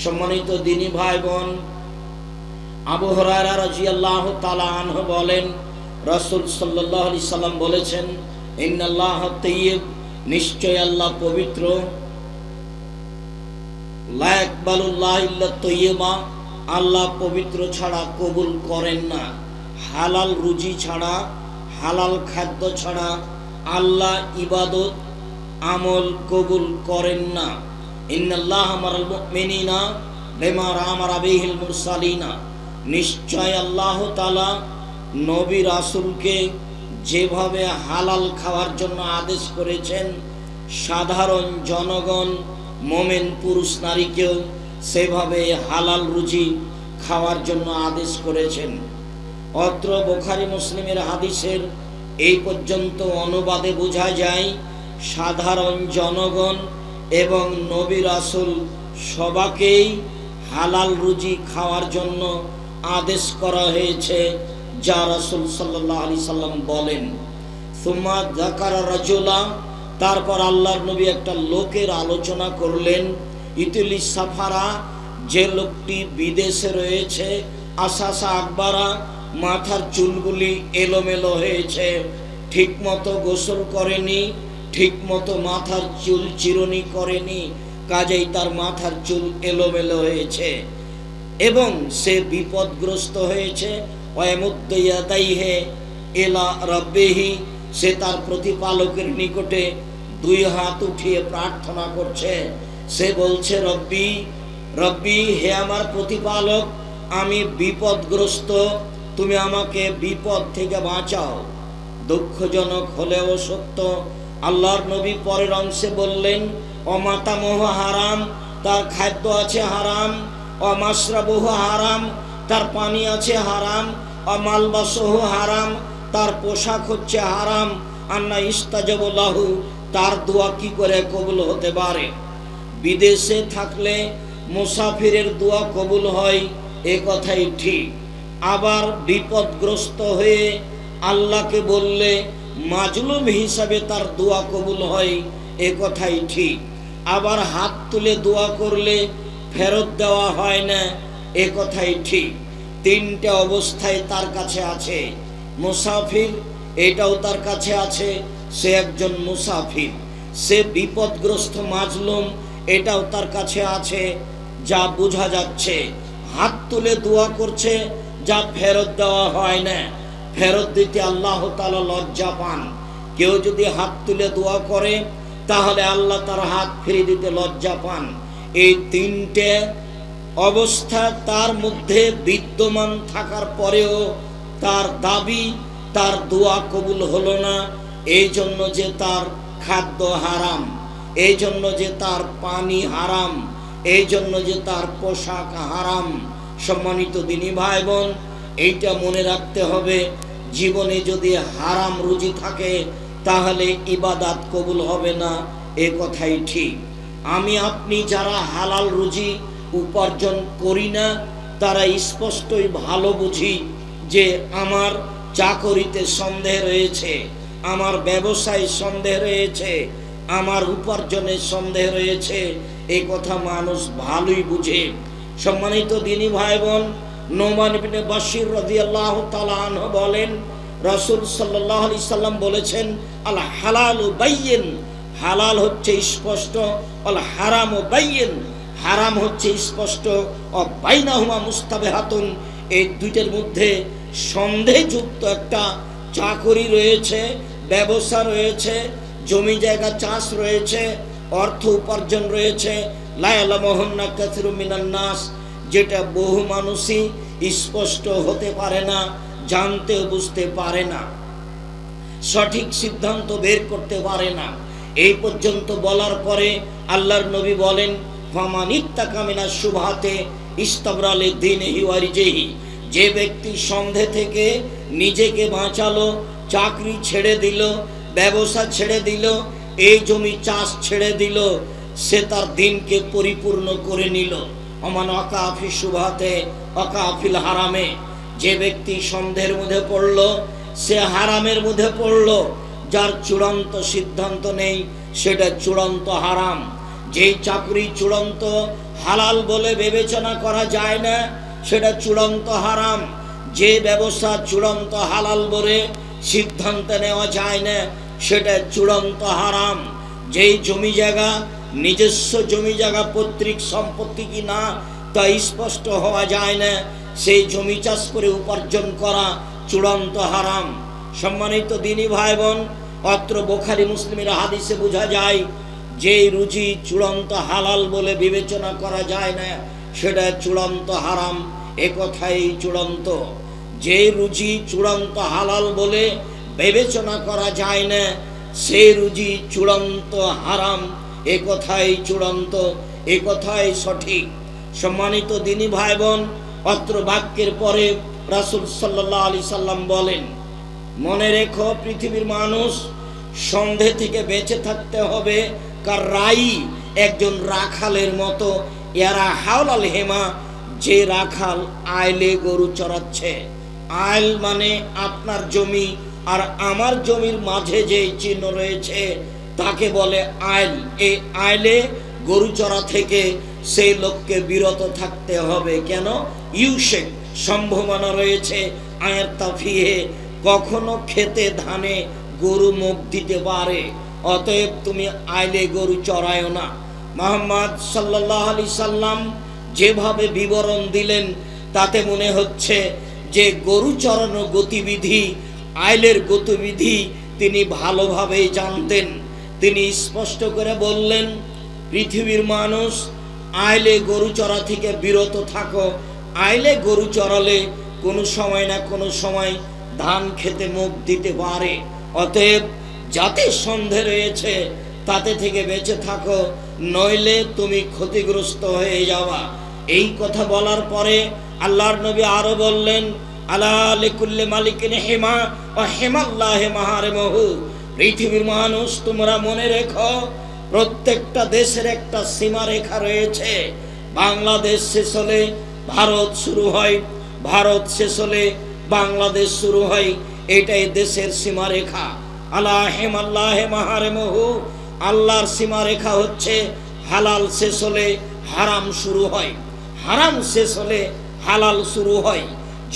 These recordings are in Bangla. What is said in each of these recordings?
সম্মানিত দিনী ভাই বোন, আবু হুরায়রা রাদিয়াল্লাহু তাআলা আনহু বলেন, রাসূল সাল্লাল্লাহু আলাইহি সাল্লাম বলেছেন, ইন্নাল্লাহ তাইয়্যিব, নিশ্চয় আল্লাহ পবিত্র, লা ইয়াকবালুল্লাহু ইল্লা তাইয়্যিবা, আল্লাহ পবিত্র ছাড়া কবুল করেন না। হালাল রুজি ছাড়া, হালাল খাদ্য ছাড়া আল্লাহ ইবাদত আমল কবুল করেন না। ইন্নাল্লাহ আমারাল মুমিনিনা বিমা আমারা বিহিল মুরসালিনা, নিশ্চয় আল্লাহ তাআলা নবী রাসূলকে যেভাবে হালাল খাওয়ার জন্য আদেশ করেছেন, সাধারণ জনগণ মুমিন পুরুষ নারীকেও সেভাবে হালাল রুজি খাওয়ার জন্য আদেশ করেছেন। অত্র বুখারী মুসলিমের হাদিসের এই পর্যন্ত অনুবাদে বোঝা যায়, সাধারণ জনগণ এবং নবী রাসূল সবাইকেই হালাল রুজি খাওয়ার জন্য আদেশ করা হয়েছে, যা রাসূল সাল্লাল্লাহু আলাইহি সাল্লাম বলেন। সুম্মা যাকারা রাজুলা, তারপর আল্লাহর নবী একটা লোকের আলোচনা করলেন। ইতুলি সাফারা, যে লোকটি বিদেশে রয়েছে, আসাসা আকবারা, মাথার চুলগুলি এলোমেলো হয়েছে, ঠিকমতো গোসল করেনি, ঠিকমতো মাথার চুল চিরুনি করেনি, কাজেই তার মাথার চুল এলোমেলো হয়েছে এবং সে বিপদগ্রস্ত হয়েছে। ওয়ামুদ্দু ইয়াদাইহি ইলা রাব্বিহি, সে তার প্রতিপালকের নিকটে দুই হাত উঠিয়ে প্রার্থনা করছে। সে বলছে, রব্বি রব্বি, হে আমার প্রতিপালক, আমি বিপদগ্রস্ত, তুমি আমাকে বিপদ থেকে বাঁচাও। দুঃখজনক হলেও সত্য, আল্লাহর নবী পরের অংশে বললেন, অমাতামুহু হারাম, তার খাদ্য আছে হারাম, অমাশরাবুহু হারাম, তার পানি আছে হারাম, অমালবাসুহু হারাম, তার পোশাক হচ্ছে হারাম। আন্না ইস্তাজাবু লাহু, তার দোয়া কি করে কবুল হতে পারে? বিদেশে থাকলে মুসাফিরের দোয়া কবুল হয়, এ কথাই ঠিক। আবার বিপদগ্রস্ত হয়ে আল্লাহকে বললে মাজলুম হিসাবে তার দোয়া কবুল হয়, এ কথাই ঠিক। আবার হাত তুলে দোয়া করলে ফেরত দেওয়া হয় না, এ কথাই ঠিক। তিনটে অবস্থায় তার কাছে আছে। মুসাফির, এটাও তার কাছে আছে, সে একজন মুসাফির। সে বিপদগ্রস্ত মাজলুম, এটাও তার কাছে আছে, যা বোঝা যাচ্ছে। হাত তুলে দোয়া করছে, যা ফেরত দেওয়া হয় না, ফেরত দিতে আল্লাহ তাআলা লজ্জা পান। কেউ যদি হাত তুলে দোয়া করে, তাহলে আল্লাহ তার হাত ফিরিয়ে দিতে লজ্জা পান। এই তিনটে অবস্থা তার মধ্যে বিদ্যমান থাকার পরেও তার দাবি, তার দোয়া কবুল হলো না, এই জন্য যে তার খাদ্য হারাম, এই জন্য যে তার পানি হারাম, এই জন্য যে তার পোশাক হারাম। সম্মানিত দিনী ভাই বোন, এইটা মনে রাখতে হবে, জীবনে যদি হারাম রুজি থাকে তাহলে ইবাদত কবুল হবে না, এ কথাই ঠিক। আমি আপনি যারা হালাল রুজি উপার্জন করি না, তারা স্পষ্টই ভালো বুঝি যে আমার চাকরিতে সন্দেহ রয়েছে, আমার ব্যবসায় সন্দেহ রয়েছে, আমার উপার্জনের সন্দেহ রয়েছে, এই কথা মানুষ ভালোই বুঝে। সম্মানিত দিনী ভাই বোন, নোমান ইবনে বাশির রাদিয়াল্লাহু তাআলা আনহু বলেন, রাসূল সাল্লাল্লাহু আলাইহি সাল্লাম বলেছেন, আল হালালু বাইয়িন, হালাল হচ্ছে স্পষ্ট, আল হারামু বাইয়িন, হারাম হচ্ছে স্পষ্ট, ও বাইনাহুমা মুস্তাবিহাতুন, এই দুইটার মধ্যে সন্দেহযুক্ত একটা চাকরি রয়েছে, ব্যবসা রয়েছে, জমি জায়গা চাষ রয়েছে, অর্থ উপার্জন রয়েছে, লা ইয়ালামুহুন্না কাসিরুম মিনান নাস, যেটা বহু মানুষই স্পষ্ট হতে পারে না, জানতে বুঝতে পারে না, সঠিক সিদ্ধান্ত বের করতে পারে না। এই পর্যন্ত বলার পরে আল্লাহর নবী বলেন, ফামান ইত্তাকা মিনাশ শুবহাতে ইস্তাবরা লিদ্দীনিহি ওয়া ইরজিহি, যে ব্যক্তি সন্দেহ থেকে নিজেকে বাঁচালো, চাকরি ছেড়ে দিল, ব্যবসা ছেড়ে দিল, এই জমি চাষ ছেড়ে দিল, সে তার দিনকে পরিপূর্ণ করে নিল। অমান ওয়াকাফি শুবহাতে ওয়াকাফিল হারামে, যে ব্যক্তি সন্দেহের মধ্যে পড়ল, সে হারামের মধ্যে পড়ল, যার চূড়ান্ত সিদ্ধান্ত নেই, সেটা চূড়ান্ত হারাম। যেই চাকরি চূড়ান্ত হালাল বলে বিবেচনা করা যায় না সেটা চূড়ান্ত হারাম। যে ব্যবসা চূড়ান্ত হালাল বলে সিদ্ধান্ত নেওয়া যায় না সেটা চূড়ান্ত হারাম। যেই জমি জায়গা নিজস্ব জমি জায়গা পৈতৃক সম্পত্তি কি না তা স্পষ্ট হওয়া যায় না, সেই জমি চাষ করে উপার্জন করা চূড়ান্ত হারাম। সম্মানিত দিনী ভাই বোন, অত্র বুখারী মুসলিমের হাদিসে বোঝা যায় যে রুজি চূড়ান্ত হালাল বলে বিবেচনা করা যায় না সেটা চূড়ান্ত হারাম। এ কথাই চূড়ান্ত। যে রুজি চূড়ান্ত হালাল বলে বিবেচনা করা যায় না সেই রুজি চূড়ান্ত হারাম। এ কথাই চূড়ান্ত, এ কথাই সঠিক। সম্মানিত দিনী ভাই বোন, অত্র বাক্যের পরে রাসূল সাল্লাল্লাহু আলাইহি সাল্লাম বলেন, মনে রেখো পৃথিবীর মানুষ সন্ধে থেকে বেঁচে থাকতে হবে কার রাই একজন রাখালের মতো। এরা হাওলাল হেমা, যে রাখাল আইলে গরু চড়াচ্ছে। আইল মানে আপনার জমি আর আমার জমির মাঝে যে চিহ্ন রয়েছে তাকে বলে আইল। এই আইলে গরু চড়া থেকে সেই লোককে বিরত থাকতে হবে। কেন? ইউশেক, সম্ভাবনা রয়েছে আয়াত তাফিহে, কখনো খেতে ধানে গরু মুখ দিতে পারে, অতএব তুমি আইলে গরু চড়ায়ও না। মুহাম্মদ সাল্লাল্লাহু আলাইহি সাল্লাম যেভাবে বিবরণ দিলেন তাতে মনে হচ্ছে যে গরু চড়ানো গতিবিধি, আইলের গতিবিধি তিনি ভালোভাবেই জানতেন। তিনি স্পষ্ট করে বললেন, পৃথিবীর মানুষ আইলে গরু চড়া থেকে বিরত থাকো। আইলে গরু চড়ালে কোনো সময় না কোনো সময় ধান খেতে মুখ দিতে পারে, অতএব যাতে সন্ধে রয়েছে তাতে থেকে বেঁচে থাকো, নইলে তুমি ক্ষতিগ্রস্ত হয়ে যাবা। এই কথা বলার পরে আল্লাহর নবী আরো বললেন, আলা লিকুল্লি মালিকিন হিমা ওয়া হিমাল্লাহি মাহারিমহু। পৃথিবীর মানুষ তোমরা মনে রেখো, প্রত্যেকটা দেশের একটা সীমারেখা রয়েছে। বাংলাদেশ শেষ হলে ভারত শুরু হয়, ভারত শেষ হলে বাংলাদেশ শুরু হয়, এটাই দেশের সীমারেখা। আলা হিমাল্লাহি মাহারিমহু, আল্লাহর সীমারেখা হচ্ছে হালাল শেষ হলে হারাম শুরু হয়, হারাম শেষ হলে হালাল শুরু হয়।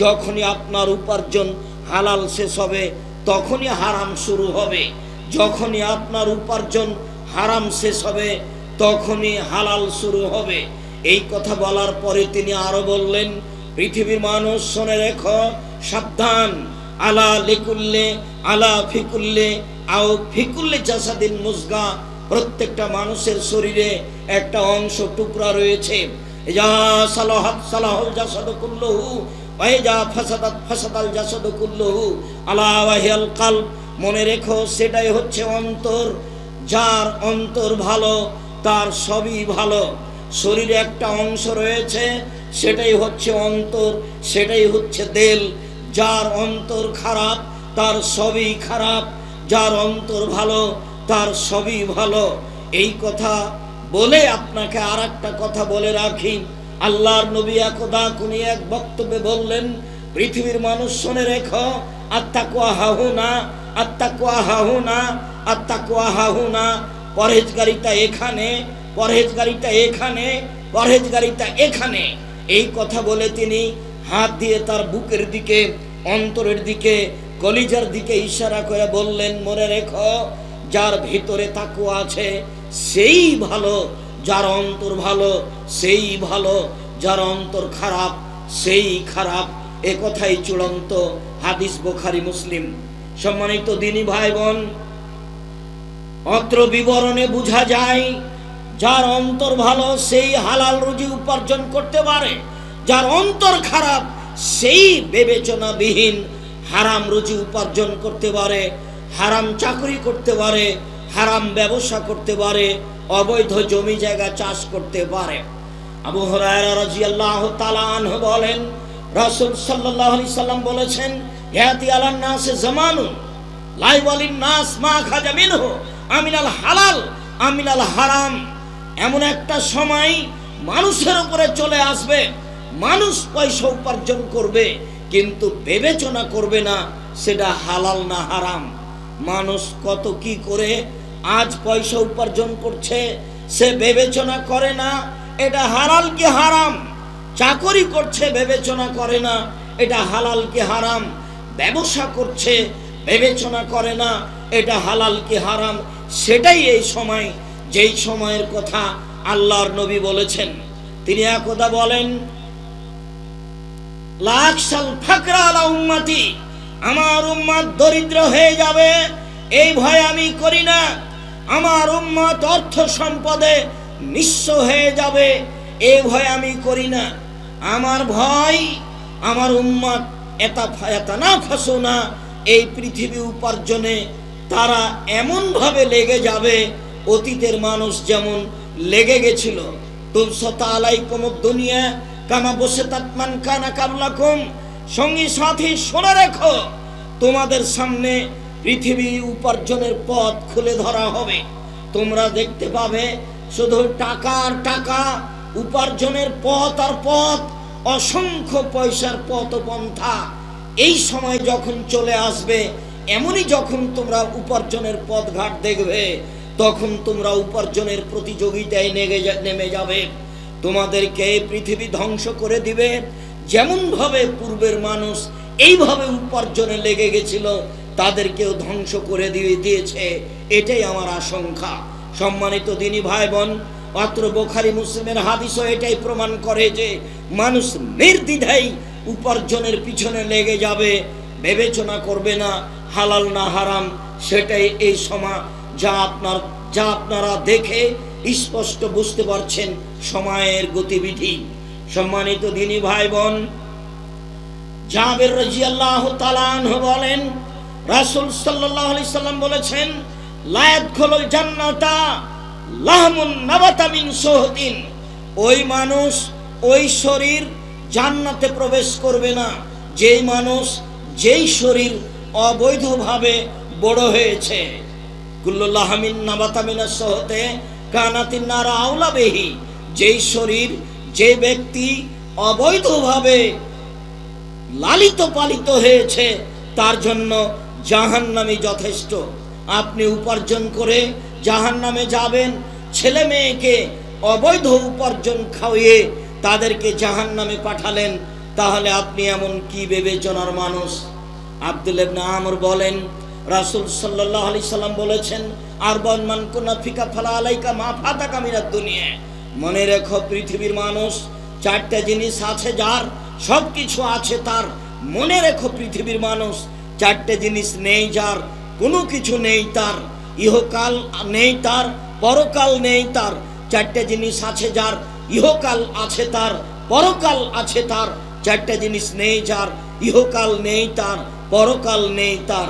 যখনই আপনার উপার্জন হালাল শেষ হবে তখনই হারাম শুরু হবে, যখনই আপনার উপার্জন হারাম শেষ হবে তখনই হালাল শুরু হবে। এই কথা বলার পরে তিনি আরো বললেন, পৃথিবীর মানুষ শুনে রেখো, সাবধান, আলা লিকুল্লে আলা ফিকুল্লে আও ফিকুল্লে জাসাদিন মুজগা। প্রত্যেকটা মানুষের শরীরে একটা অংশ টুকরা রয়েছে। ইজা সালাহাত সালাহুল জাসাদু কুল্লুহু ওয়া ইজা ফাসাদাত ফাসাদাল জাসাদু কুল্লুহু আলা ওয়াহিয়াল কলব। মনে রেখো সেটাই হচ্ছে অন্তর। যার অন্তর ভালো তার সবই ভালো। শরীরে একটা অংশ রয়েছে সেটাই হচ্ছে অন্তর, সেটাই হচ্ছে দিল। যার অন্তর খারাপ তার সবই খারাপ, যার অন্তর ভালো তার সবই ভালো। এই কথা বলে আপনাকে আর একটা কথা বলে রাখি, আল্লাহর নবী একদা কোনি এক বক্তব্যে বললেন, পৃথিবীর মানুষ শুনে রেখো, আত্তাকওয়া হাহুনা, আত্তাকওয়া হাহুনা, আত্তাকওয়া হাহুনা। পরহেজগারিতা এখানে, পরহেজগারিতা এখানে, পরহেজগারিতা এখানে। এই কথা বলে তিনি হাত দিয়ে তার বুকের দিকে, অন্তরের দিকে, কলিজার দিকে ইশারা করে বললেন, মনে রেখো, যার ভিতরে তাকওয়া আছে সেই ভালো, যার অন্তর ভালো সেই ভালো, যার অন্তর খারাপ সেই খারাপ। এ কথাই চূড়ান্ত। হাদিস বুখারী মুসলিম। সম্মানিত দিনী ভাই বোন, অত্র বিবরণে বোঝা যায় যার অন্তর ভালো সেই হালাল রুজি উপার্জন করতে পারে, যার অন্তর খারাপ সেই বিবেচনাবিহীন হারাম রুজি উপার্জন করতে পারে, হারাম চাকরি করতে পারে, হারাম ব্যবসা করতে পারে, অবৈধ জমি জায়গা চাষ করতে পারে। আবু হুরায়রা রাদিয়াল্লাহু তাআলা আনহু বলেন, রাসূল সাল্লাল্লাহু আলাইহি সাল্লাম বলেছেন, ইয়াতি আলান নাসে জামানুন লা ইয়ালিন নাস মা খাজা মিনহু আমিনাল হালাল আমিনাল হারাম। এমন একটা সময় মানুষের উপরে চলে আসবে, মানুষ পয়সা উপার্জন করবে কিন্তু বিবেচনা করবে না সেটা হালাল না হারাম। মানুষ কত কি করে আজ পয়সা উপার্জন করছে, সে বিবেচনা করে না এটা হালাল কি হারাম। চাকরি করছে বিবেচনা করে না এটা হালাল কি হারাম। ব্যবসা করছে বিবেচনা করে না এটা হালাল কি হারাম। সেটাই এই সময়, যেই সময়ের কথা আল্লাহর নবী বলেছেন। তিনি একদা বলেন, লাকসাল ফাকরা আলা উম্মতি, আমার উম্মত দরিদ্র হয়ে যাবে এই ভয় আমি করি না। আমার উম্মত অর্থ সম্পদে নিঃস্ব হয়ে যাবে এই ভয় আমি করি না। আমার ভয় আমার উম্মত এতানাফাসুনা, এই পৃথিবী উপার্জনে তারা এমন ভাবে লেগে যাবে অতীতের মানুষ যেমন লেগে গেছিল। তুলসতা আলাইকুমুদ দুনিয়া কামা বসাতাত মান কানা কাবলাকুম। সঙ্গী সাথী শুনে রেখো, তোমাদের সামনে পৃথিবী উপার্জনের পথ খুলে ধরা হবে। তোমরা দেখতে পাবে শুধু টাকা আর টাকা, উপার্জনের পথ আর পথ, অসংখ্য পয়সার পথ পন্থা। এই সময় যখন চলে আসবে, এমনই যখন তোমরা উপার্জনের পথ ঘাট দেখবে, তখন তোমরা উপার্জনের প্রতিযোগিতায় নেমে যাবে। তোমাদেরকে পৃথিবী ধ্বংস করে দিবে। যেমন ভাবে পূর্বের মানুষ এইভাবে উপার্জনে লেগে গেছিল, তাদেরকেও ধ্বংস করে দিয়েছে, এটাই আমার আশঙ্কা। সম্মানিত দিনী ভাই বোন, মাত্র বুখারী মুসলিমের হাদিসও এটাই প্রমাণ করে যে মানুষ নির্দ্বিধায় উপার্জনের পিছনে লেগে যাবে, বিবেচনা করবে না হালাল না হারাম। সেটাই এই সময় যা আপনারা দেখে স্পষ্ট বুঝতে পারছেন সময়ের গতিবিধি। সম্মানিত দিনী ভাই বোন, জাবের রাদিয়াল্লাহু তাআলা আনহু বলেন, রাসূল সাল্লাল্লাহু আলাইহি সাল্লাম বলেছেন, লা ইয়াদখুলুল জান্নাতা লাহমুন নাবাতা মিন সুহতিন। ওই মানুষ, ওই শরীর জান্নাতে প্রবেশ করবে না যেই মানুষ, যেই শরীর অবৈধভাবে বড় হয়েছে। কুল্লু লাহমিন নাবাতা মিনাস সুহতে কানাতিন নার আওলা বিহি। যেই শরীর, যে ব্যক্তি অবৈধভাবে লালিত পালিত হয়েছে, তার জন্য জাহান্নামী যথেষ্ট। আপনি উপার্জন করে জাহান্নামে যাবেন, ছেলে মেয়েকে অবৈধ উপার্জন খাওয়িয়ে তাদেরকে জাহান্নামে পাঠালেন, তাহলে আপনি এমন কি বিবেচনার মানুষ। আব্দুল্লাহ ইবনে আমর বলেন, রাসূল সাল্লাল্লাহু আলাইহি সাল্লাম বলেছেন, আরবান মান কুনা ফিকা ফালা আলাইকা মা ফাতাকা মিনাদ দুনিয়া। মনে রেখো, পৃথিবীর মানুষ চারটা জিনিস আছে যার, সবকিছু আছে তার। মনে রেখো, পৃথিবীর মানুষ চারটে জিনিস নেই যার, কোনো কিছু নেই তার। ইহকাল নেই তার, পরকাল নেই তার। চারটে জিনিস আছে যার, ইহকাল আছে তার, পরকাল আছে তার। চারটে জিনিস নেই যার, ইহকাল নেই তার, পরকাল নেই তার।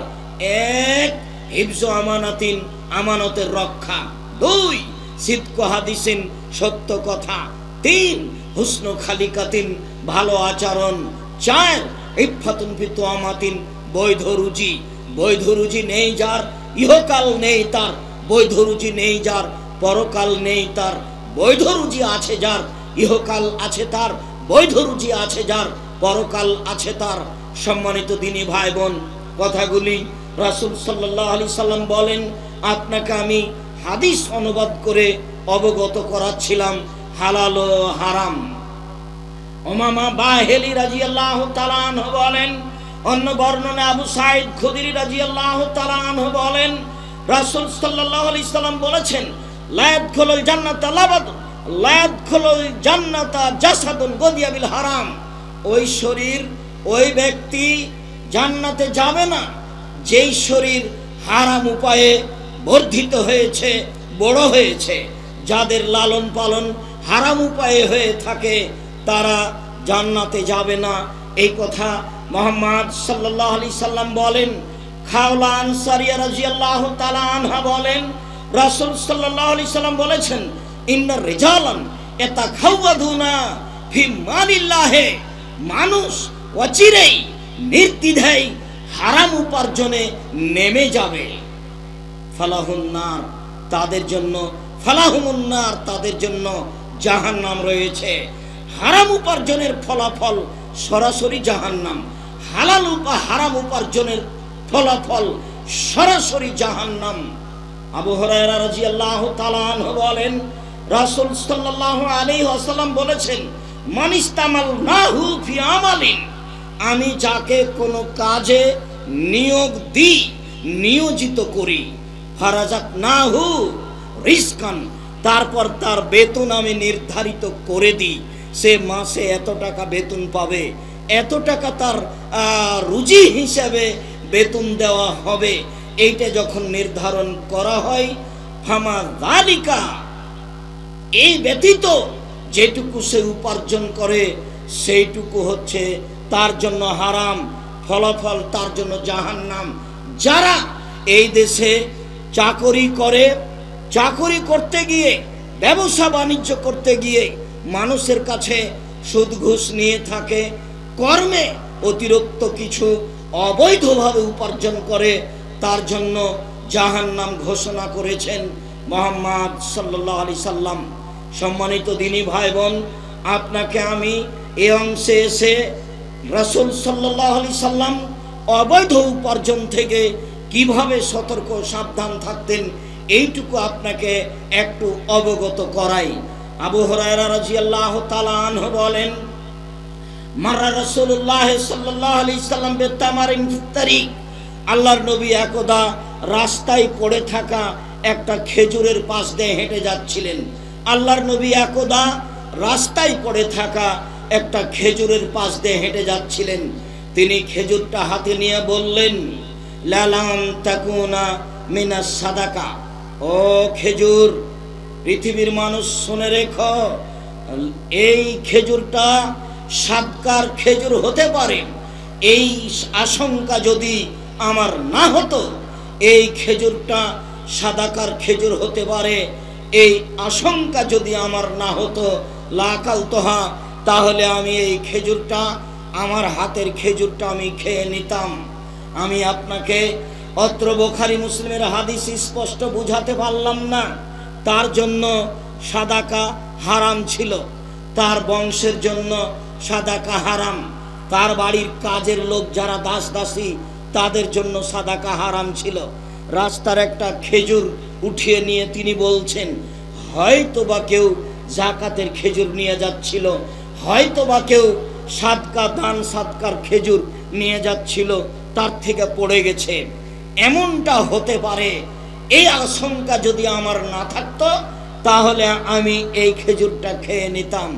এক, হিফজু আমানাতিন, আমানতের রক্ষা। দুই, সিদকু হাদিসিন, সত্য কথা। তিন, হুসনু খালিকাতিন, ভালো আচরণ। চার, ইফাতুন ফি তুআমাতিন, বৈধ রুজি। বৈধ রুজি নেই যার, ইহকাল নেই তার। বৈধ রুজি নেই যার, পরকাল নেই তার। বৈধ রুজি আছে যার, ইহকাল আছে তার। বৈধ রুজি আছে যার, পরকাল আছে তার। সম্মানিত দিনী ভাই বোন, কথাগুলি রাসূল সাল্লাল্লাহু আলাইহি সাল্লাম বলেন, আপনাকে আমি হাদিস অনুবাদ করে অবগত করাচ্ছিলাম হালাল ও হারাম। উমামা বাহিলি রাদিয়াল্লাহু তাআলা আনহু বলেন, অন্য বর্ণনা আবু সাঈদ খুদরি রাদিয়াল্লাহু তাআলা আনহু বলেন, রাসূল সাল্লাল্লাহু আলাইহি সাল্লাম বলেছেন, লা ইয়াদখুলুল জান্নাতা লা ইয়াদখুলুল জান্নাতা জাসাদুন গদিয়া বিল হারাম। ওই শরীর, ওই ব্যক্তি জান্নাতে যাবে না যেই শরীর হারাম উপায়ে বর্ধিত হয়েছে, বড় হয়েছে। যাদের লালন পালন হারাম উপায়ে হয়ে থাকে, তারা জান্নাতে যাবে না। এই কথা মুহাম্মদ সাল্লাল্লাহু আলাইহি সাল্লাম বলেন। খাওলা আনসারিয়া রাদিয়াল্লাহু তাআলা আনহা বলেন, রাসূল সাল্লাল্লাহু আলাইহি সাল্লাম বলেছেন, ইন্না রিজালান ইয়াতাখাওয়াদুনা ফি মালিল্লাহি। মানুষ অচিরেই নির্দ্বিধায় হারাম উপার্জনে নেমে যাবে। ফালাহুন নার, তাদের জন্য, ফালাহুমুন নার, তাদের জন্য জাহান্নাম রয়েছে। হারাম উপার্জনের ফলাফল সরাসরি জাহান্নাম। হারাম উপার্জনের ফলাফল সরাসরি জাহান্নাম। আবু হুরায়রা রাদিয়াল্লাহু তাআলা আনহু বলেন, রাসূল সাল্লাল্লাহু আলাইহি ওয়াসাল্লাম বলেছেন, মানিস্তামালনাহু ফি আমালিন, আমি যাকে কোনো কাজে নিয়োগ দিই, নিয়োজিত করি, ফারাজাকনাহু রিজকান, তারপর তার বেতন আমি নির্ধারিত করে দিই, সে মাসে এত টাকা বেতন পাবে, এত টাকা তার রুজি হিসাবে বেতন দেওয়া হবে। এইটা যখন নির্ধারণ করা হয়, ফামা যালিকা, এই ব্যতীত যেটুকু সে উপার্জন করে সেইটুকু হচ্ছে তার জন্য হারাম, ফলাফল তার জন্য জাহান্নাম। যারা এই দেশে চাকরি করে, চাকরি করতে গিয়ে, ব্যবসা বাণিজ্য করতে গিয়ে মানুষের কাছে সুদ ঘুষ নিয়ে থাকে, কর্মে অতিরিক্ত কিছু অবৈধভাবে উপার্জন করে, তার জন্য জাহান্নাম ঘোষণা করেছেন মুহাম্মদ সাল্লাল্লাহু আলাইহি সাল্লাম। সম্মানিত দিনী ভাই বোন, আপনাকে আমি এই অংশে এসে রাসূল সাল্লাল্লাহু আলাইহি সাল্লাম অবৈধ উপার্জন থেকে কিভাবে সতর্ক সাবধান থাকতেন এইটুকু আপনাকে একটু অবগত করাই। আবু হুরায়রা রাদিয়াল্লাহু তাআলা আনহু বলেন, মাররা রাসূলুল্লাহ সাল্লাল্লাহু আলাইহি সাল্লাম বিতামারিন ফিত্তারিক, আল্লাহর নবী একদা রাস্তায় পড়ে থাকা একটা খেজুরের পাশ দিয়ে হেঁটে যাচ্ছিলেন। আল্লাহর নবী একদা রাস্তায় পড়ে থাকা একটা খেজুরের পাশ দিয়ে হেঁটে যাচ্ছিলেন। তিনি খেজুরটা হাতে নিয়ে বললেন, লালাম তাকুনা মিনাস সাদাকা, ও খেজুর, পৃথিবীর মানুষ শুনে রেখো, এই খেজুরটা সাদকার খেজুর হতে পারে। এই আশঙ্কা যদি আমার না হতো, এই খেজুরটা সাদাকার খেজুর হতে পারে, এই আশঙ্কা যদি আমার না হতো, লাকালতহা, তাহলে আমি এই খেজুরটা, আমার হাতের খেজুরটা আমি খেয়ে নিতাম। আমি আপনাকে অত্র বুখারী মুসলিমের হাদিস স্পষ্ট বুঝাতে পারলাম না, তার জন্য সাদাকা হারাম ছিল, তার বংশের জন্য সাদাকা হারাম, তার বাড়ির কাজের লোক যারা দাস দাসী তাদের জন্য সাদাকা হারাম ছিল। রাস্তার একটা খেজুর উঠিয়ে নিয়ে তিনি বলছেন, হয়তো বা কেউ জাকাতের খেজুর নিয়ে যাচ্ছিল, হয়তো বা কেউ সাদকা দান সাদকার খেজুর নিয়ে যাচ্ছিল, তার থেকে পড়ে গেছে, এমনটা হতে পারে। এই আশঙ্কা যদি আমার না থাকতো, তাহলে আমি এই খেজুরটা খেয়ে নিতাম।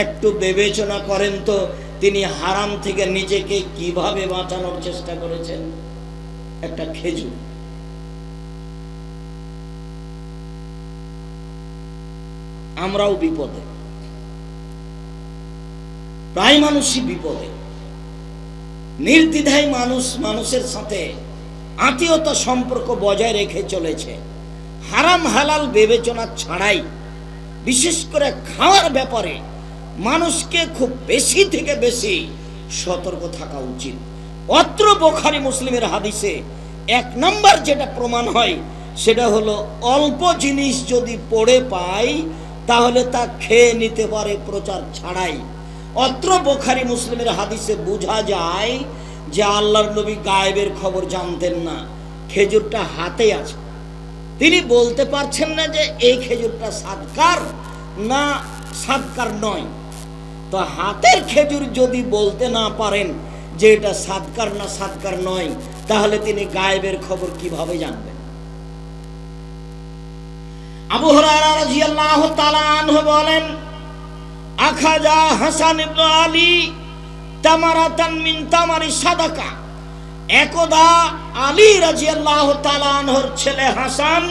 একটু বিবেচনা করেন তো, তিনি হারাম থেকে নিজেকে কিভাবে বাঁচানোর চেষ্টা করেছেন। একটা খেজুর, আমরাও বিপদে, প্রায় মানুষই বিপদে। নির্দ্বিধায় মানুষ মানুষের সাথে আত্মীয়তা সম্পর্ক বজায় রেখে চলেছে, হারাম হালাল বিবেচনা ছাড়াই। বিশেষ করে খাওয়ার ব্যাপারে মানুষকে খুব বেশি থেকে বেশি সতর্ক থাকা উচিত। অত্র বুখারী মুসলিমের হাদিসে 1 নম্বর যেটা প্রমাণ হয়, সেটা হলো অল্প জিনিস যদি পড়ে পাই তাহলে তা খেয়ে নিতে পারে প্রচার ছাড়াই। অত্র বুখারী মুসলিমের হাদিসে বোঝা যায় যে আল্লাহর নবী গায়েবের খবর জানতেন না। খেজুরটা হাতে আছে, তিনি বলতে পারছেন না যে এই খেজুরটা সাদকার না সাদকার নয়। তো হাতের খেজুর যদি বলতে না পারেন যে এটা সাদকার না সাদকার নয়, তাহলে তিনি গায়েবের খবর কিভাবে জানবেন? আবু হুরায়রা রাদিয়াল্লাহু তাআলা আনহু বলেন, আখাজা হাসান ইবনে আলী তামারাতান মিন তামারি সাদাকা, একদা আলী রাদিয়াল্লাহু তাআলা আনহুর ছেলে হাসান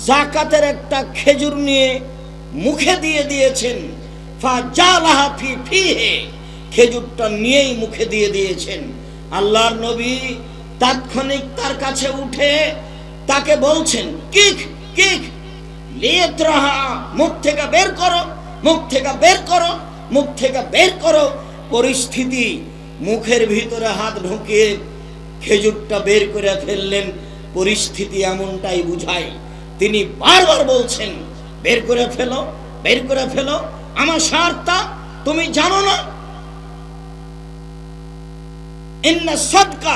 যাকাতের একটা খেজুর নিয়ে মুখে দিয়ে দিয়েছেন। ফাজালাহা ফি ফিহি, খেজুরটা নিয়েই মুখে দিয়ে দিয়েছেন। আল্লাহর নবী তাৎক্ষণিক তার কাছে উঠে তাকে বলছেন, কিক কিক লিয়াতরাহা, মুখ থেকে বের করো, মুখ থেকে বের করো, মুখ থেকে বের করো। পরিস্থিতি, মুখের ভিতরে হাত ঢুকিয়ে খেজুরটা বের করে ফেললেন। পরিস্থিতি এমনটাই বুঝায়। তিনি বারবার বলছেন, বের করে ফেলো, বের করে ফেলো, আমার সারটা তুমি জানো না? ইন্না সাদকা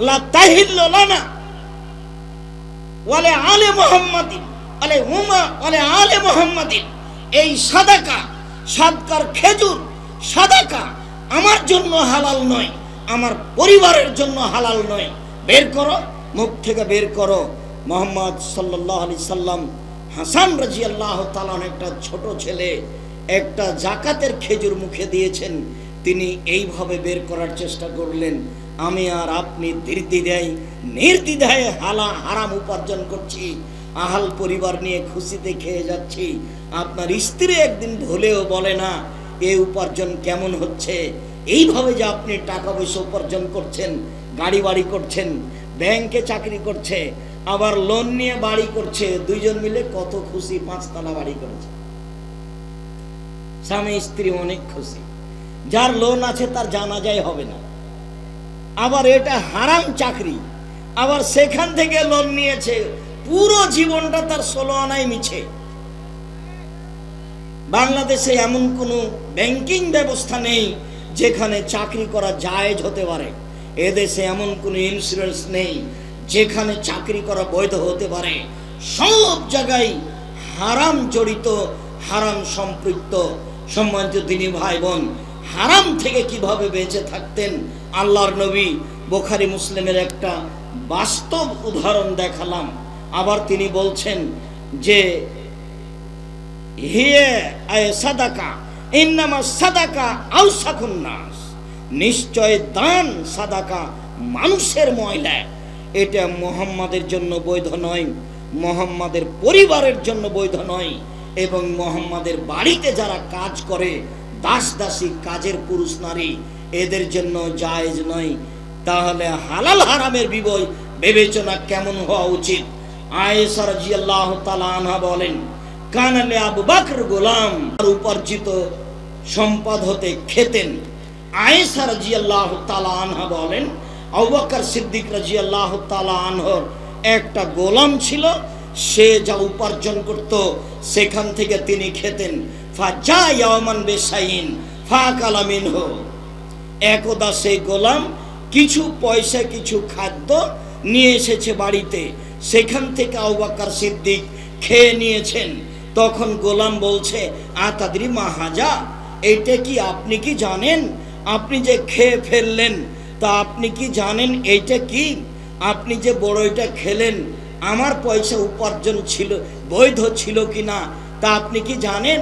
লা তাহিল্লু লানা ওয়া লি আলি মুহাম্মাদিন আলে হুমা আলে আলে মুহাম্মাদিন, এই সাদাকার খেজুর সাদাকা আমার জন্য হালাল নয়, আমার পরিবারের জন্য হালাল নয়। বের করো, মুখ থেকে বের করো। মুহাম্মদ সাল্লাল্লাহু আলাইহি সাল্লাম হাসান রাদিয়াল্লাহু তাআলা একটা ছোট ছেলে একটা জাকাতের খেজুর মুখে দিয়েছেন, তিনি এইভাবে বের করার চেষ্টা করলেন। আমি আর আপনি নির্দ্বিধায় হারাম উপার্জন করছি, আহাল পরিবার নিয়ে খুশিতে খেয়ে যাচ্ছি। আপনার স্ত্রী একদিন ভুলেও বলে না এই উপার্জন কেমন হচ্ছে। এইভাবে যে আপনি টাকা পয়সা উপার্জন করছেন, গাড়ি বাড়ি করছেন, ব্যাংকে চাকরি করছে, আবার লোন নিয়ে বাড়ি করছে, দুইজন মিলে কত খুশি, 5 তলা বাড়ি করেছে, স্বামী স্ত্রী অনেক খুশি। যার লোন আছে তার জানাজাই হবে না। আবার এটা হারাম চাকরি, আবার সেখান থেকে লোন নিয়েছে, পুরো জীবনটা তার 16 আনায় মিছে। বাংলাদেশে এমন কোনো ব্যাংকিং ব্যবস্থা নেই যেখানে চাকরি করা জায়েজ হতে পারে। এদেশে এমন কোনো ইন্স্যুরেন্স নেই যেখানে চাকরি করা বৈধ হতে পারে। সব জায়গায় হারাম জড়িত, হারাম সম্পৃক্ত। সম্মানিত দিনী ভাই বোন, হারাম থেকে কিভাবে বেঁচে থাকতেন আল্লাহর নবী বুখারী মুসলিমের একটা বাস্তব উদাহরণ দেখালাম। আবার তিনি বলছেন যে নিশ্চয় দান সাদাকা মানুষের ময়লা, এটা মুহাম্মাদের জন্য বৈধ নয়, মুহাম্মাদের পরিবারের জন্য বৈধ নয়, এবং মুহাম্মাদের বাড়িতে যারা কাজ করে দাস দাসী কাজের পুরুষ নারী এদের জন্য জায়েজ নয়। তাহলে হালাল হারামের বিবেচনা কেমন হওয়া উচিত? আয়েশা রাদিয়াল্লাহু তাআলা আনহা বলেন, কানালে আবু বকর গোলাম, উপার্জিত সম্পদ হতে খেতেন। আয়েশা রাদিয়াল্লাহু তাআলা আনহা বলেন, আবু বকর সিদ্দিক রাদিয়াল্লাহু তাআলা আনহর একটা গোলাম ছিল, সে যা উপার্জন করত সেখান থেকে তিনি খেতেন। ফাজা ইয়ামান বিশাইন ফাকালা মিনহু, একদা সেই গোলাম কিছু পয়সা কিছু খাদ্য নিয়ে এসেছে বাড়িতে, সেখান থেকে আবু বকর সিদ্দিক খেয়ে নিয়েছেন। তখন গোলাম বলছে, আতাদরি মা হাজা, এইটা কি আপনি কি জানেন? আপনি যে খেয়ে ফেললেন, তা আপনি কি জানেন এইটা কি? আপনি যে বড়ইটা খেলেন, আমার পয়সা উপার্জন ছিল, বৈধ ছিল কিনা তা আপনি কি জানেন?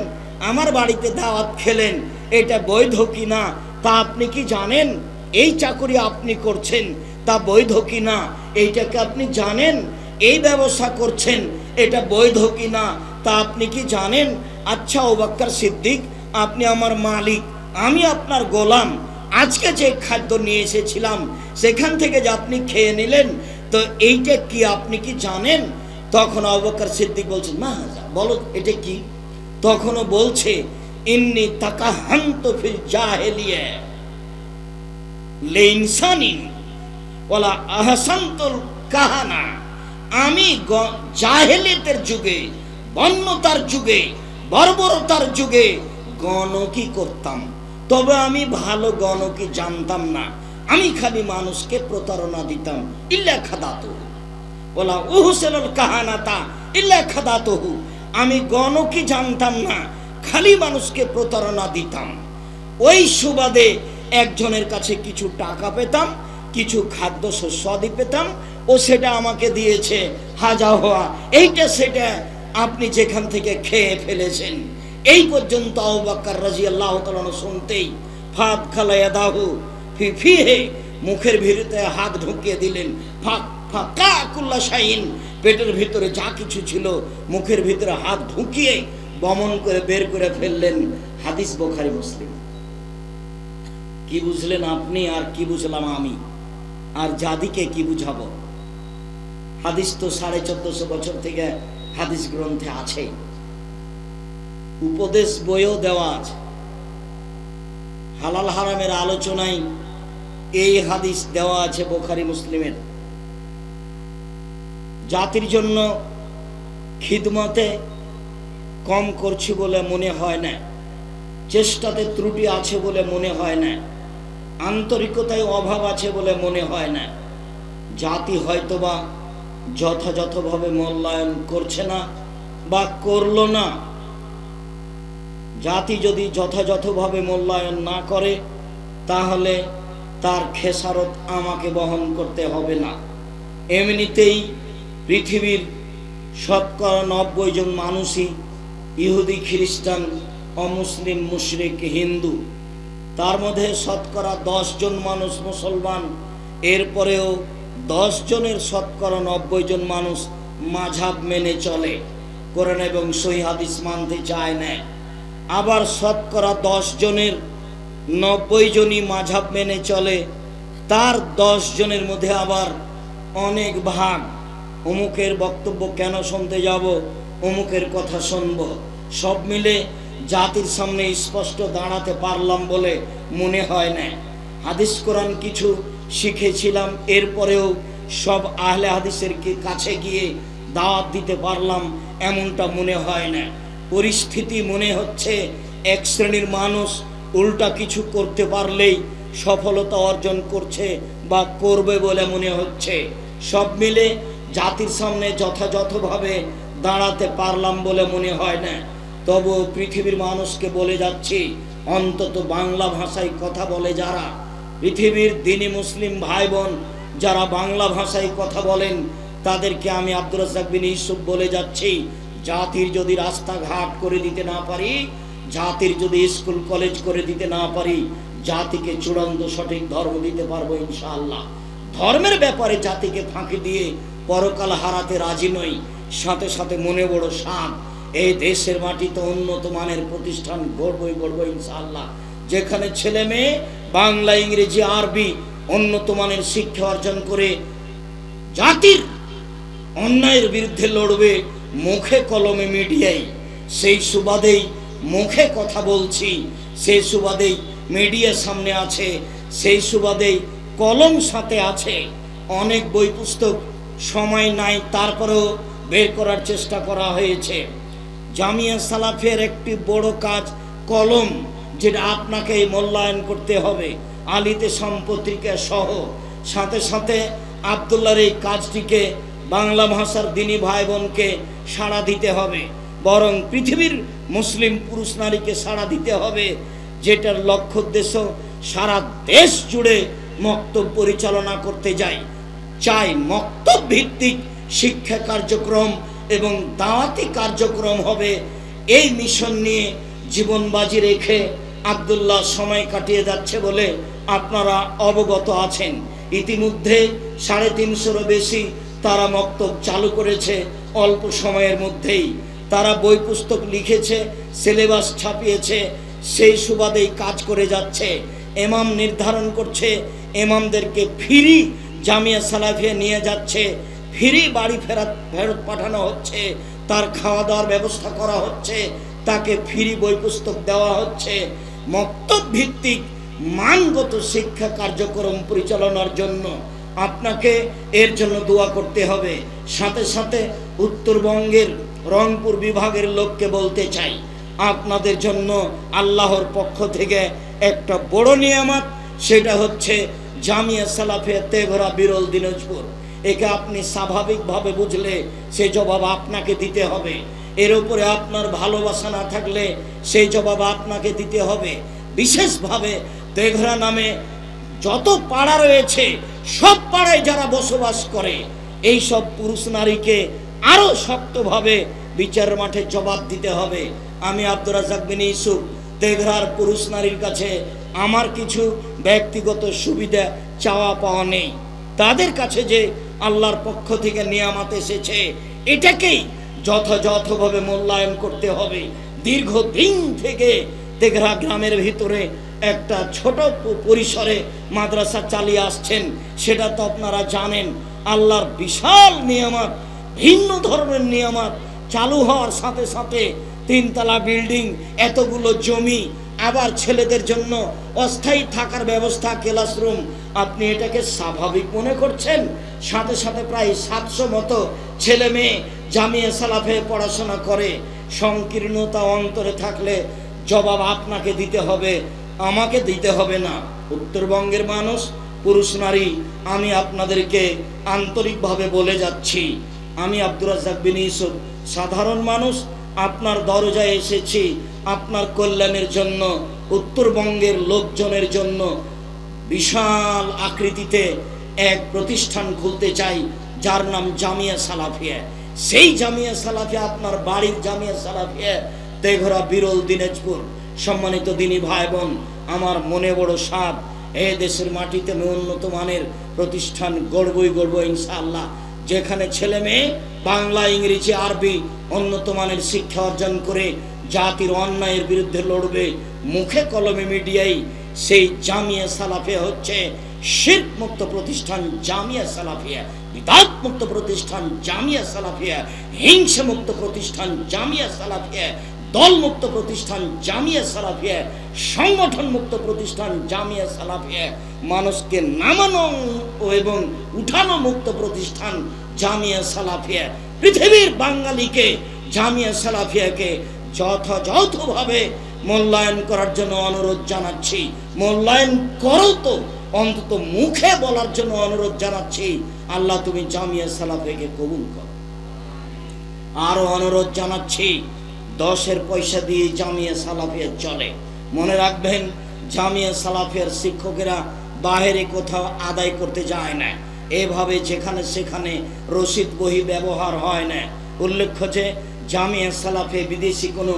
আমার বাড়িতে দাওয়াত খেলেন, এটা বৈধ কিনা তা আপনি কি জানেন? এই চাকরি আপনি করছেন তা বৈধ কিনা এইটাকে আপনি জানেন? এই ব্যবসা করছেন এটা বৈধ কিনা তা আপনি কি জানেন? আচ্ছা আবু বকর সিদ্দিক, আপনি আমার মালিক, আমি আপনার গোলাম, আজকে যে খাদ্য নিয়ে এসেছিলাম সেখান থেকে যে আপনি খেয়ে নিলেন, তো এইটা কি আপনি কি জানেন? তখন আবু বকর সিদ্দিক বলছেন, মা হাজা, বলো এটা কি? তখনও বলছে, ইন্নী তাকাহান্তু ফিল জাহেলিয়া লিনসানিন ওয়ালা আহসানতুল কাহানা, আমি জাহেলিয়াতের যুগে, বন্যতার যুগে, বর্বরতার যুগে গণকি করতাম, তবে আমি ভালো গণকি জানতাম না, আমি খালি মানুষকে প্রতারণা দিতাম। ইল্লা খাদাতু ওয়ালা উহসিনুল কাহানাতা ইল্লা খাদাতুহু, আমি গণকি জানতাম না, খালি মানুষকে প্রতারণা দিতাম। ওই সুবাদে একজনের কাছে কিছু টাকা পেতাম, কিছু খাদ্য শস্যাদি পেতাম, ও সেটা আমাকে দিয়েছে, হাজা হওয়া এইটা সেটা আপনি যেখান থেকে খেয়ে ফেলেছেন। এই পর্যন্ত আবু বকর রাদিয়াল্লাহু তাআলা শুনতেই ফাদ খালায়াদাহু ফি ফিহে, মুখের ভিতরে হাত ঢুকিয়ে দিলেন, ফাকা কুল্লা শাইন, পেটের ভিতরে যা কিছু ছিল মুখের ভিতরে হাত ঢুকিয়ে বমন করে বের করে ফেললেন। হাদিস বুখারী মুসলিম। কি বুঝলেন আপনি আর কি বুঝলাম আমি, আর জাতিকে কি বুঝাবো? হাদিস তো 1450 বছর থেকে হাদিস গ্রন্থে আছে, উপদেশ বইও দেওয়া আছে। হালাল হারামের আলোচনায় এই হাদিস দেওয়া আছে বুখারী মুসলিমের। জাতির জন্য খিদমতে কম করছি বলে মনে হয় না, চেষ্টাতে ত্রুটি আছে বলে মনে হয় না, আন্তরিকতায় অভাব আছে বলে মনে হয় না। জাতি হয়তোবা যথাযথভাবে মূল্যায়ন করছে না, বা করলো না, জাতি যদি যথাযথভাবে মূল্যায়ন না করে তাহলে তার খেসারত আমাকে বহন করতে হবে না। এমনিতেই পৃথিবীর শতকরা 90 জন মানুষই ইহুদি, খ্রিস্টান, অমুসলিম, মুশরিক, হিন্দু। তার মধ্যে শতকরা 10 জন মানুষ মুসলমান। এরপরেও 10 জনের শতকরা 90 জন মানুষ মাযহাব মেনে চলে, কোরআন এবং সহিহ হাদিস মানতে চায় না। আবার শতকরা 10 জনের 90 জনই মাযহাব মেনে চলে, তার 10 জনের মধ্যে আবার অনেক ভাগ। অমুকের বক্তব্য কেন শুনতে যাব, অমুকের কথা শুনব। সব মিলে জাতির সামনে স্পষ্ট দাঁড়াতে পারলাম বলে মনে হয় না। হাদিস কোরআন কিছু শিখেছিলাম, এরপরেও সব আহলে হাদিসের কাছে গিয়ে দাওয়াত দিতে পারলাম এমনটা মনে হয় না। পরিস্থিতি মনে হচ্ছে এক শ্রেণীর মানুষ উল্টা কিছু করতে পারলেই সফলতা অর্জন করছে বা করবে বলে মনে হচ্ছে। সব মিলে জাতির সামনে যথাযথভাবে দাঁড়াতে পারলাম বলে মনে হয় না। তবু পৃথিবীর মানুষকে বলে যাচ্ছি, অন্তত বাংলা ভাষায় কথা বলে যারা, পৃথিবীর দ্বীনি মুসলিম ভাই বোন যারা বাংলা ভাষায় কথা বলেন, তাদেরকে আমি আব্দুর রাজ্জাক বিন ইউসুফ বলে যাচ্ছি, জাতির যদি রাস্তাঘাট করে দিতে না পারি, জাতির যদি স্কুল কলেজ করে দিতে না পারি, জাতিকে চূড়ান্ত সঠিক ধর্ম দিতে পারবো ইনশাআল্লাহ। ধর্মের ব্যাপারে জাতিকে ফাঁকি দিয়ে পরকাল হারাতে রাজি নই। সাথে সাথে মনে বড় সাধ, এই দেশের মাটিতে উন্নত মানের প্রতিষ্ঠান গড়বই ইনশাআল্লাহ, যেখানে ছেলে মেয়ে বাংলা, ইংরেজি, আরবি উন্নত মানের শিক্ষা অর্জন করে জাতির অন্যায়ের বিরুদ্ধে লড়বে মুখে কলমে মিডিয়ায়। সেই সুবাদেই মুখে কথা বলছি, সেই সুবাদেই মিডিয়া সামনে আছে, সেই সুবাদেই কলম সাথে আছে। অনেক বই পুস্তক সময় নাই, তারপরেও বের করার চেষ্টা করা হয়েছে। জামিয়া সালাফিয়ার একটি বড় কাজ কলম, যেটা আপনাকে মূল্যায়ন করতে হবে, আলিতে সম্পত্তিকা সহ। সাথে সাথে আব্দুল্লাহর এই কাজটিকে বাংলা ভাষার দ্বীনি ভাই বোনকে সাড়া দিতে হবে, বরং পৃথিবীর মুসলিম পুরুষ নারীকে সাড়া দিতে হবে, যেটার লক্ষ্য উদ্দেশ্য সারা দেশ জুড়ে মক্তব পরিচালনা করতে চাই। মক্তব ভিত্তিক শিক্ষা কার্যক্রম এবং দাওয়াতি কার্যক্রম হবে। এই মিশন নিয়ে জীবন বাজি রেখে আব্দুল্লাহ সময় কাটিয়ে যাচ্ছে বলে আপনারা অবগত আছেন। ইতিমধ্যে 350-এরও বেশি তারা মক্তব চালু করেছে অল্প সময়ের মধ্যেই। তারা বই পুস্তক লিখেছে, সিলেবাস ছাপিয়েছে, সেই সুবাদেই কাজ করে যাচ্ছে। ইমাম নির্ধারণ করছে, ইমামদেরকে ফ্রি জামিয়া সালাফিয়া নিয়ে যাচ্ছে, ফ্রি বাড়ি ফেরত পাঠানো হচ্ছে, তার খাওয়া দাওয়ার ব্যবস্থা করা হচ্ছে, তাকে ফ্রি বই পুস্তক দেওয়া হচ্ছে। মক্তব ভিত্তিক মানগত শিক্ষা কার্যক্রম পরিচালনার জন্য আপনাকে এর জন্য দোয়া করতে হবে। সাথে সাথে উত্তরবঙ্গের রংপুর বিভাগের লোককে বলতে চাই, আপনাদের জন্য আল্লাহর পক্ষ থেকে একটা বড় নিয়ামত, সেটা হচ্ছে জামিয়া সালাফিয়া তেঘরা বিরল দিনাজপুর। একে আপনি স্বাভাবিকভাবে বুঝলে সে জবাব আপনাকে দিতে হবে। এর উপরে আপনার ভালোবাসা না থাকলে সেই জবাব আপনাকে দিতে হবে। বিশেষভাবে তেঘরা নামে যত পাড়া রয়েছে, সব পাড়ায় যারা বসবাস করে, এই সব পুরুষ নারীকে আরো শক্তভাবে বিচার মাঠে জবাব দিতে হবে। আমি আব্দুর রাজ্জাক বিন ইউসুফ তেঘরার পুরুষ নারীর কাছে আমার কিছু ব্যক্তিগত সুবিধা চাওয়া পাওয়া নেই। তাদের কাছে যে আল্লাহর পক্ষ থেকে নিয়ামত এসেছে, এটাকেই যথাযথভাবে মূল্যায়ন করতে হবে। দীর্ঘদিন থেকে তেঘরা গ্রামের ভিতরে একটা ছোট পরিসরে মাদ্রাসা চালিয়ে আসছেন, সেটা তো আপনারা জানেন। আল্লাহর বিশাল নিয়ামত, ভিন্ন ধরনের নিয়ামত চালু হওয়ার সাথে সাথে 3তলা বিল্ডিং, এতগুলো জমি, আবার ছেলেদের জন্য অস্থায়ী থাকার ব্যবস্থা, ক্লাসরুম। আপনি এটাকে স্বাভাবিক মনে করছেন? সাথে সাথে প্রায় 700 মতো ছেলে মেয়ে জামিয়া সালাফে পড়াশোনা করে। সংকীর্ণতা অন্তরে থাকলে জবাব আপনাকে দিতে হবে, আমাকে দিতে হবে না। উত্তরবঙ্গের মানুষ, পুরুষ নারী, আমি আপনাদেরকে আন্তরিকভাবে বলে যাচ্ছি, আমি আব্দুর রাজ্জাক বিন ইউসুফ সাধারণ মানুষ আপনার দরজায় এসেছি আপনার কল্যাণের জন্য, উত্তরবঙ্গের লোকজনের জন্য। বিশাল আকৃতিতে এক প্রতিষ্ঠান খুলতে চাই যার নাম জামিয়া সালাফিয়া। সেই জামিয়া সালাফিয়া আপনার বাড়ির জামিয়া সালাফিয়া, তেঘরা, বিরল, দিনাজপুর। সম্মানিত দিনী ভাই বোন, আমার মনে বড় সাধ, এই দেশের মাটিতে আমি উন্নত মানের প্রতিষ্ঠান গড়বই ইনশাআল্লাহ, যেখানে ছেলে মেয়ে বাংলা, ইংরেজি, আরবি উন্নত মানের শিক্ষা অর্জন করে জাতির অন্যায়ের বিরুদ্ধে লড়বে। মুখে কলমে মিডিয়ায় সেই জামিয়া সালাফিয়া হচ্ছে শিরক মুক্ত প্রতিষ্ঠান জামিয়া সালাফিয়া, বিদআত মুক্ত প্রতিষ্ঠান জামিয়া সালাফিয়া, হিংসা মুক্ত প্রতিষ্ঠান জামিয়া সালাফিয়া, দল মুক্ত প্রতিষ্ঠান জামিয়া সালাফিয়া, সংগঠন মুক্ত প্রতিষ্ঠান জামিয়া সালাফিয়া, মানুষকে নামানো এবং উঠানো মুক্ত প্রতিষ্ঠান জামিয়া সালাফিয়া। পৃথিবীর বাঙালিকে জামিয়া সালাফিয়াকে যথাযথভাবে মূল্যায়ন করার জন্য অনুরোধ জানাচ্ছি। মূল্যায়ন করো তো, অন্তত মুখে বলার জন্য অনুরোধ জানাচ্ছি, আল্লাহ তুমি জামিয়া সালাফিয়াকে কবুল করো। আরো অনুরোধ জানাচ্ছি, 10-এর পয়সা দিয়ে জামিয়া সালাফিয়া চলে। মনে রাখবেন, জামিয়া সালাফিয়ার শিক্ষকেরা বাইরে কোথাও আদায় করতে যায় না। এভাবে যেখানে সেখানে রসিদ বহি ব্যবহার হয় না। উল্লেখ্য যে জামিয়া সালাফিয়া বিদেশি কোনো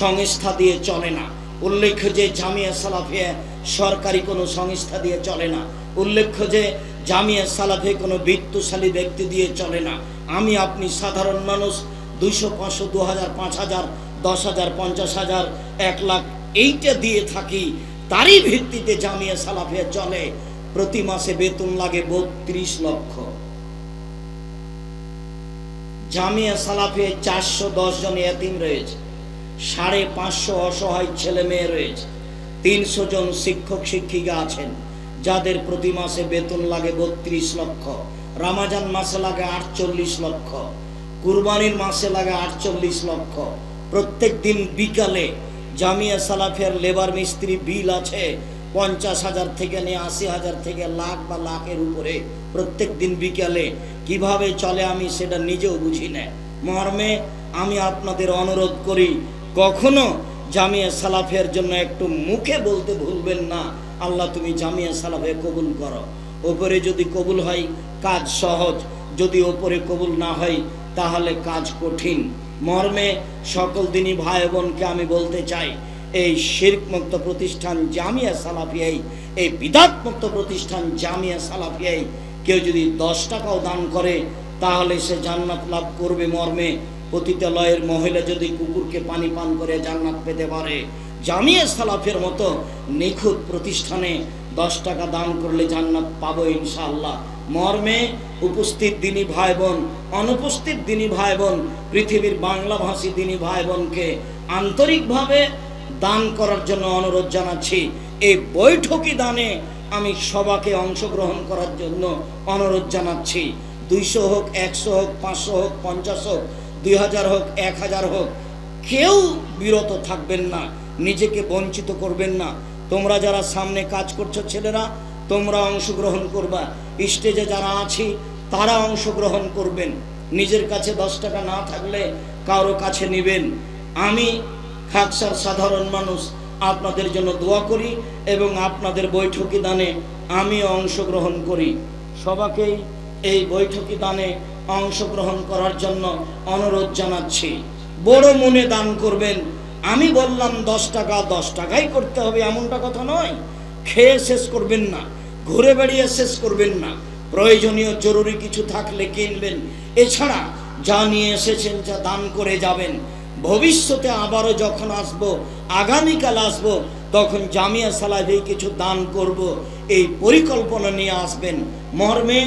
সংস্থা দিয়ে চলে না। উল্লেখ্য যে জামিয়া সালাফিয়া সরকারি কোনো সংস্থা দিয়ে চলে না। উল্লেখ্য যে জামিয়া সালাফিয়া কোনো বিত্তশালী ব্যক্তি দিয়ে চলে না। আমি আপনি সাধারণ মানুষ 200, 500, 2000, 5000, 10,000, 50,000, 1 লাখ এইটা দিয়ে থাকি। তারই ভিত্তিতে জামিয়া সালাফিয়া চলে। প্রতি মাসে বেতন লাগে 32 লক্ষ। জামিয়া সালাফিয়ায় 410 জন এতিম রয়েছে, 550 অসহায় ছেলে মেয়ে রয়েছে, 300 জন শিক্ষক শিক্ষিকা আছেন যাদের প্রতি মাসে বেতন লাগে 32 লক্ষ। রমজান মাসে লাগে 48 লক্ষ, কুরবানির মাসে লাগে 48 লক্ষ। প্রত্যেক দিন বিকালে জামিয়া সালাফিয়ার লেবার মিস্ত্রি বিল আছে 50,000 থেকে নিয়ে 80,000 থেকে লাখ বা লাখের উপরে। প্রত্যেক দিন বিকালে কিভাবে চলে আমি সেটা নিজেও বুঝি না। মর্মে আমি আপনাদের অনুরোধ করি, কখনো জামিয়া সালাফিয়ার জন্য একটু মুখে বলতে ভুলবেন না, আল্লাহ তুমি জামিয়া সালাফিয়া কবুল করো। ওপরে যদি কবুল হয় কাজ সহজ, যদি ওপরে কবুল না হয় তাহলে কাজ কঠিন। মর্মে সকল দিনী ভাই বোনকে আমি বলতে চাই, এই শিরক মুক্ত প্রতিষ্ঠান জামিয়া সালাফিয়াই, এই বিদআত মুক্ত প্রতিষ্ঠান জামিয়া জামিয়া কেউ যদি 10 টাকাও দান করে তাহলে সে জান্নাত লাভ করবে। মর্মে পতিতালয়ের মহিলা যদি কুকুরকে পানি পান করে জান্নাত পেতে পারে, জামিয়া সালাফিয়ার মতো নিখুঁত প্রতিষ্ঠানে 10 টাকা দান করলে জান্নাত পাবো ইনশাআল্লাহ। মর্মে উপস্থিত দিনী ভাই বোন, অনুপস্থিত দিনী ভাই বোন, পৃথিবীর বাংলাভাষী দিনী ভাই বোনকে আন্তরিকভাবে দান করার জন্য অনুরোধ জানাচ্ছি। এই বৈঠকি দানে আমি সবাইকে অংশগ্রহণ করার জন্য অনুরোধ জানাচ্ছি। 200 হোক, 100 হোক, 500 হোক, 50 হোক, 2000 হোক, 1000 হোক, কেউ বিরত থাকবেন না, নিজেকে বঞ্চিত করবেন না। তোমরা যারা সামনে কাজ করছো ছেলেরা, তোমরা অংশগ্রহণ করবা। স্টেজে যারা আছি তারা অংশগ্রহণ করবেন। নিজের কাছে 10 টাকা না থাকলে কারো কাছে নেবেন। আমি খাকসার সাধারণ মানুষ আপনাদের জন্য দোয়া করি এবং আপনাদের বৈঠকি দানে আমিও অংশগ্রহণ করি। সবাইকেই এই বৈঠকি দানে অংশগ্রহণ করার জন্য অনুরোধ জানাচ্ছি। বড় মনে দান করবেন। আমি বললাম 10 টাকা 10 টাকাই করতে হবে এমনটা কথা নয়। খেয়ে শেষ করবেন না, ঘুরে বেড়িয়ে শেষ করবেন না। প্রয়োজনীয় জরুরি কিছু থাকলে কিনবেন। এছাড়া যা নিয়ে এসেছেন যা দান করে যাবেন। ভবিষ্যতে আবারও যখন আসবো, আগামীকাল আসবো, তখন জামিয়া সালাফিয়ায় কিছু দান করব, এই পরিকল্পনা নিয়ে আসবেন। মর্মে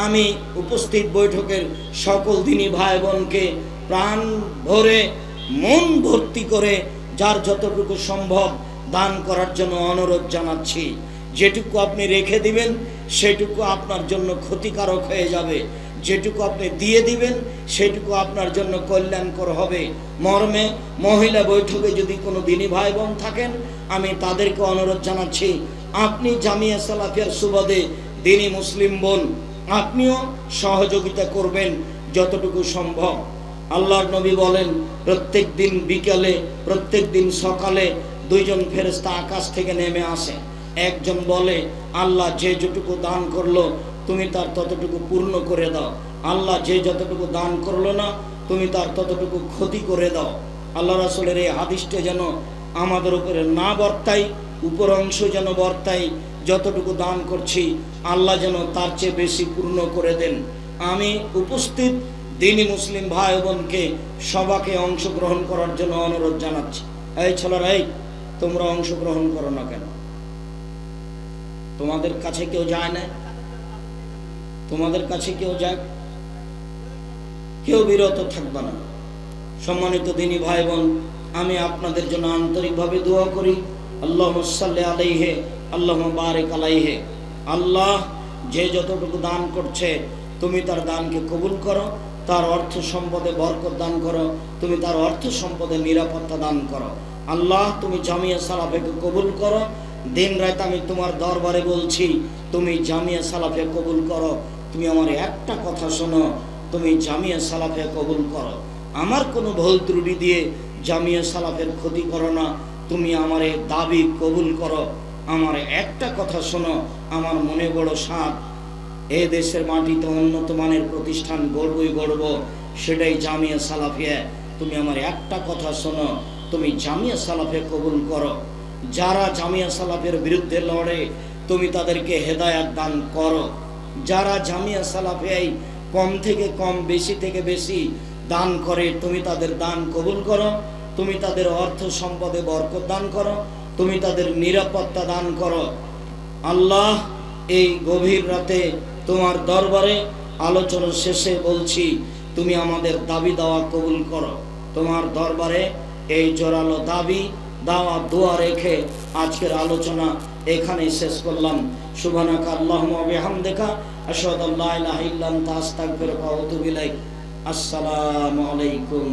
আমি উপস্থিত বৈঠকের সকল দিনী ভাই বোনকে প্রাণ ভরে মন ভর্তি করে যার যতটুকু সম্ভব দান করার জন্য অনুরোধ জানাচ্ছি। যেটুকু আপনি রেখে দিবেন সেটুকু আপনার জন্য ক্ষতিকারক হয়ে যাবে, যেটুকু আপনি দিয়ে দিবেন সেটুকু আপনার জন্য কল্যাণকর হবে। মর্মে মহিলা বৈঠকে যদি কোনো দিনী ভাই বোন থাকেন, আমি তাদেরকে অনুরোধ জানাচ্ছি, আপনি জামিয়া সালাফিয়ার সুবাদে দিনী মুসলিম বোন, আপনিও সহযোগিতা করবেন যতটুকু সম্ভব। আল্লাহর নবী বলেন প্রত্যেক দিন বিকালে প্রত্যেক দিন সকালে দুইজন ফেরেশতা আকাশ থেকে নেমে আসে। একজন বলে আল্লাহ যে যতটুকু দান করলো তুমি তার ততটুকু পূর্ণ করে দাও, আল্লাহ যে যতটুকু দান করলো না তুমি তার ততটুকু ক্ষতি করে দাও। আল্লাহ রাসূলের এই হাদিসটা যেন আমাদের উপরে না বর্তায়, উপর অংশ যেন বর্তায়, যতটুকু দান করছি আল্লাহ যেন তার চেয়ে বেশি পূর্ণ করে দেন। আমি উপস্থিত দিনী মুসলিম ভাই বোনকে সবাইকে অংশগ্রহণ করার জন্য অনুরোধ জানাচ্ছি। এই ছেলেরা, এই তোমরা অংশগ্রহণ করো না কেন? তোমাদের কাছে কেউ যায় না? তোমাদের কাছে কেউ যায়? কেউ বিরত থাকবে না। সম্মানিত দিনী ভাই বোন, আমি আপনাদের জন্য আন্তরিকভাবে দোয়া করি। আল্লাহুম্মা সাল্লি আলাইহি আল্লাহুম্মা বারিক আলাইহি। আল্লাহ যে যতটুকু দান করছে তুমি তার দানকে কবুল করো, তার অর্থ সম্পদে বরকত দান করো, তুমি তার অর্থ সম্পদে নিরাপত্তা দান করো। আল্লাহ তুমি জামিয়া সালাফিকে কবুল করো। দিন রাত আমি তোমার দরবারে বলছি তুমি জামিয়া সালাফে কবুল করো। তুমি আমার একটা কথা শোনো, তুমি জামিয়া সালাফে কবুল করো। আমার কোনো ভুল ত্রুটি দিয়ে জামিয়া সালাফের ক্ষতি করো না, তুমি আমার এই দাবি কবুল করো। আমার একটা কথা শোনো, আমার মনে বড় সাধ, এ দেশের মাটিতে উন্নত মানের প্রতিষ্ঠান গড়বই গড়ব, সেটাই জামিয়া সালাফিয়া। তুমি আমার একটা কথা শোনো, তুমি জামিয়া সালাফে কবুল করো। যারা জামিয়া সালাফের বিরুদ্ধে লড়ে তুমি তাদেরকে হেদায়াত দান করো। যারা জামিয়া সালাফিয়ায় কম থেকে কম বেশি থেকে বেশি দান করে তুমি তাদের দান কবুল করো। তুমি তাদের অর্থ সম্পদে বরকত দান করো, তুমি তাদের নিরাপত্তা দান করো। আল্লাহ এই গভীর রাতে তোমার দরবারে আলোচনা শেষে বলছি তুমি আমাদের দাবি দাওয়া কবুল করো। তোমার দরবারে এই জোরালো দাবি দাওয়া দোয়া রেখে আজকের আলোচনা এখানেই শেষ করলাম। সুবহানাকা আল্লাহুম্মা ওয়া বিহামদিকা আশহাদু আল্লা ইলাহা ইল্লা আনতা আস্তাগফিরুকা ওয়া আতুবু ইলাইক। আসসালামু আলাইকুম।